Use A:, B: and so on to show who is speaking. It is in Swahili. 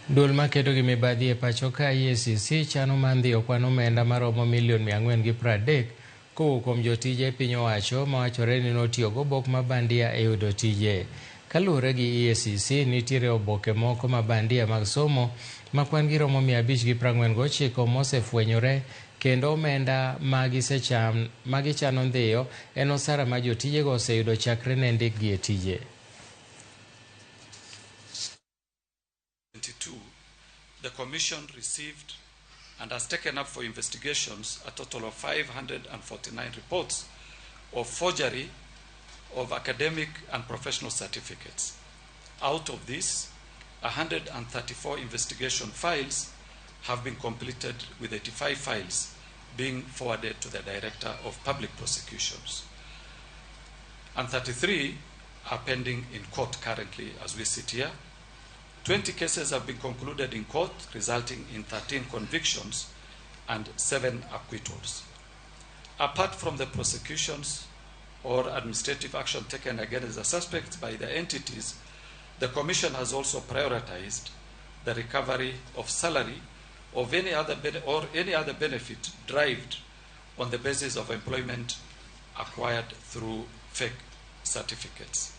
A: Duol makedo gi mibadhi e pacho ka EACC chano mar ndhiyo kwan omenda maromo milion 430 kowuok kuom jotije piny owacho mawachore ni notiyo gobok ma bandia e yudo tije. Kaluwore gi EACC, nitiere oboke moko ma bandia mag somo ma kwan gi romo 549 mosefwenyore, kendo omenda magichano ndhiyo en osara ma jotijego oseyudo chakre ne ndikgi e tije.
B: The Commission received and has taken up for investigations a total of 549 reports of forgery of academic and professional certificates. Out of this, 134 investigation files have been completed, with 85 files being forwarded to the Director of Public Prosecutions. And 33 are pending in court currently as we sit here. 20 cases have been concluded in court, resulting in 13 convictions and 7 acquittals. Apart from the prosecutions or administrative action taken against the suspects by the entities, the Commission has also prioritized the recovery of salary of any other benefit derived on the basis of employment acquired through fake certificates.